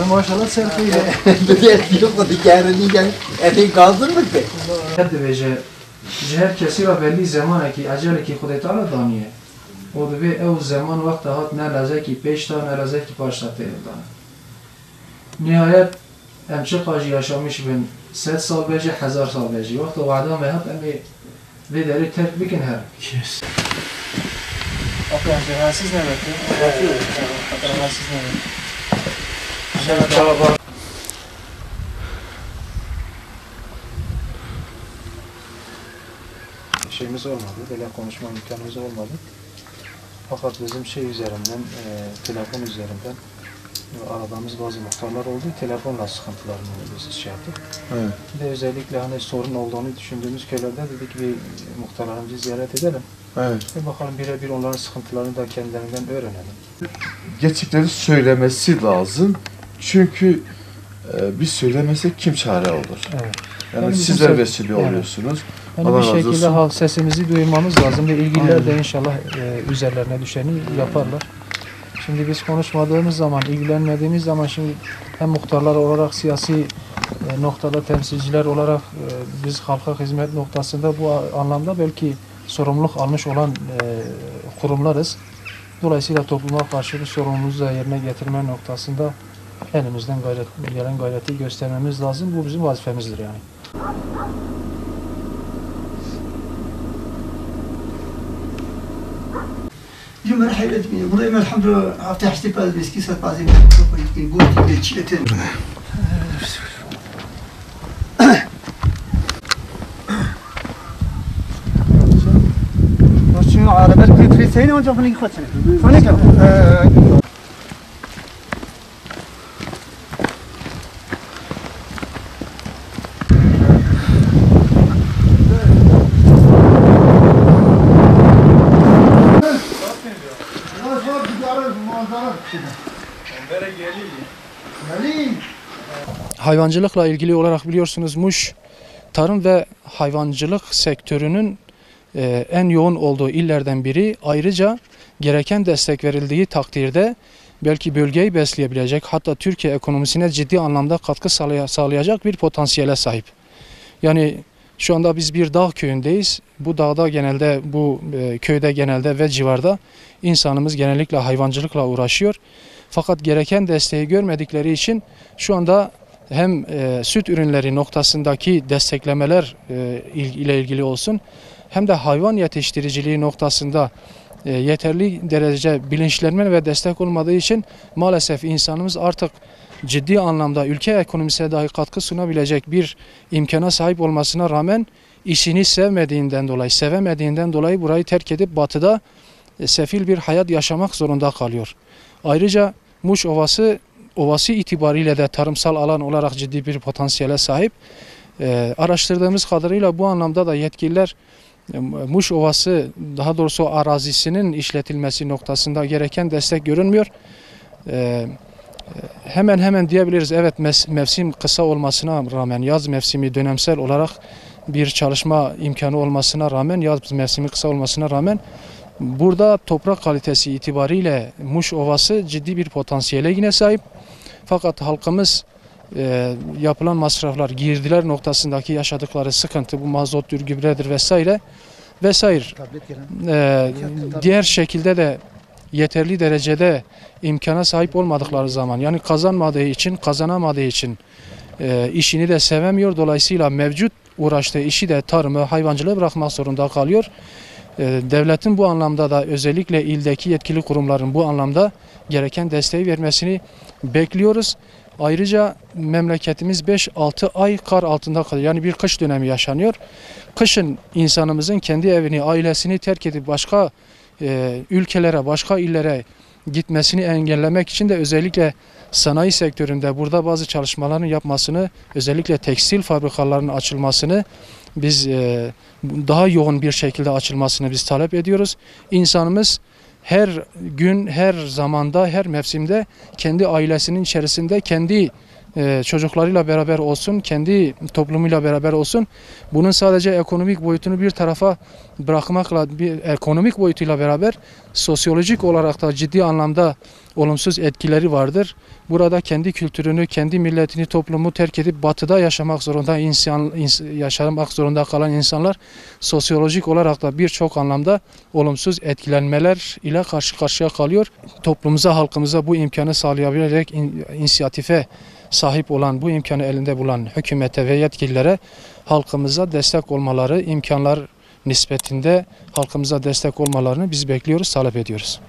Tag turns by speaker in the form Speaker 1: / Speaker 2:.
Speaker 1: Maşallah serpiyle. Yok diğerini gel. Eti kaldırdık be.
Speaker 2: Veje her kesi ve belli zaman ki acele ki Khudetala daniye. O da ve o zaman vakti hat ne lazım ki 5 tane ne lazım ki başlattı evden. Nihayet emçi kajı yaşamış ben 7 sal beji 1000 sal beji. Vakti o adam ve hep emi ve deri terk bikin her. Yes. Okey, rahatsız ne bekliyor? Rahatsız ne bekliyor? Şeyimiz olmadı, böyle konuşma imkanımız olmadı. Fakat bizim şey üzerinden, telefon üzerinden aradığımız bazı muhtarlar oldu. Telefonla sıkıntılarını biz şey yaptık. Evet. Bir de özellikle hani sorun olduğunu düşündüğümüz köylerde dedik bir muhtarlarımızı ziyaret edelim. Evet. Ve bakalım birebir onların sıkıntılarını da kendilerinden öğrenelim.
Speaker 3: Gerçekleri söylemesi lazım. Çünkü biz söylemesek kim çare olur? Evet. Yani sizler vesile oluyorsunuz.
Speaker 2: Yani bir şekilde halk sesimizi duymamız lazım ve ilgililer de inşallah üzerlerine düşeni yaparlar. Şimdi biz konuşmadığımız zaman, ilgilenmediğimiz zaman şimdi hem muhtarlar olarak siyasi noktada temsilciler olarak biz halka hizmet noktasında bu anlamda belki sorumluluk almış olan kurumlarız. Dolayısıyla topluma karşı bir sorumluluğumuzu da yerine getirme noktasında elimizden gelen gayreti göstermemiz lazım. Bu bizim vazifemizdir yani.
Speaker 1: مرحبا بكم والله الحمد لله عرفت احتفال بسكي صار بعدين يقول لي تشيتن شنو عربات كنت في سنه وانت فني خوتنا فني
Speaker 2: Hayvancılıkla ilgili olarak biliyorsunuz Muş tarım ve hayvancılık sektörünün en yoğun olduğu illerden biri. Ayrıca gereken destek verildiği takdirde belki bölgeyi besleyebilecek, hatta Türkiye ekonomisine ciddi anlamda katkı sağlayacak bir potansiyele sahip. Yani şu anda biz bir dağ köyündeyiz. Bu dağda genelde, bu köyde genelde ve civarda insanımız genellikle hayvancılıkla uğraşıyor. Fakat gereken desteği görmedikleri için şu anda hem süt ürünleri noktasındaki desteklemeler ile ilgili olsun, hem de hayvan yetiştiriciliği noktasında yeterli derece bilinçlenme ve destek olmadığı için maalesef insanımız artık ciddi anlamda ülke ekonomisine dahi katkı sunabilecek bir imkana sahip olmasına rağmen işini sevemediğinden dolayı burayı terk edip batıda sefil bir hayat yaşamak zorunda kalıyor. Ayrıca Muş Ovası itibariyle de tarımsal alan olarak ciddi bir potansiyele sahip. Araştırdığımız kadarıyla bu anlamda da yetkililer Muş Ovası, daha doğrusu arazisinin işletilmesi noktasında gereken destek görünmüyor. Hemen diyebiliriz, evet, mevsim kısa olmasına rağmen, yaz mevsimi dönemsel olarak bir çalışma imkanı olmasına rağmen, yaz mevsimi kısa olmasına rağmen burada toprak kalitesi itibariyle Muş Ovası ciddi bir potansiyele yine sahip. Fakat halkımız yapılan masraflar, girdiler noktasındaki yaşadıkları sıkıntı, bu mazottur, gübredir vesaire diğer şekilde de yeterli derecede imkana sahip olmadıkları zaman, yani kazanamadığı için işini de sevemiyor. Dolayısıyla mevcut uğraştığı işi de, tarımı, hayvancılığı bırakmak zorunda kalıyor. Devletin bu anlamda da, özellikle ildeki yetkili kurumların bu anlamda gereken desteği vermesini bekliyoruz. Ayrıca memleketimiz 5-6 ay kar altında kalıyor. Yani bir kış dönemi yaşanıyor. Kışın insanımızın kendi evini, ailesini terk edip başka ülkelere, başka illere gitmesini engellemek için de özellikle sanayi sektöründe burada bazı çalışmaların yapmasını, özellikle tekstil fabrikalarının açılmasını biz daha yoğun bir şekilde açılmasını biz talep ediyoruz. İnsanımız her gün, her zamanda, her mevsimde kendi ailesinin içerisinde kendi çocuklarıyla beraber olsun, kendi toplumuyla beraber olsun. Bunun sadece ekonomik boyutunu bir tarafa bırakmakla, bir ekonomik boyutuyla beraber sosyolojik olarak da ciddi anlamda olumsuz etkileri vardır. Burada kendi kültürünü, kendi milletini, toplumu terk edip batıda yaşamak zorunda kalan insanlar sosyolojik olarak da birçok anlamda olumsuz etkilenmeler ile karşı karşıya kalıyor. Toplumumuza, halkımıza bu imkanı sağlayabilecek inisiyatife sahip olan, bu imkanı elinde bulan hükümete ve yetkililere halkımıza destek olmaları, imkanlar nispetinde halkımıza destek olmalarını biz bekliyoruz, talep ediyoruz.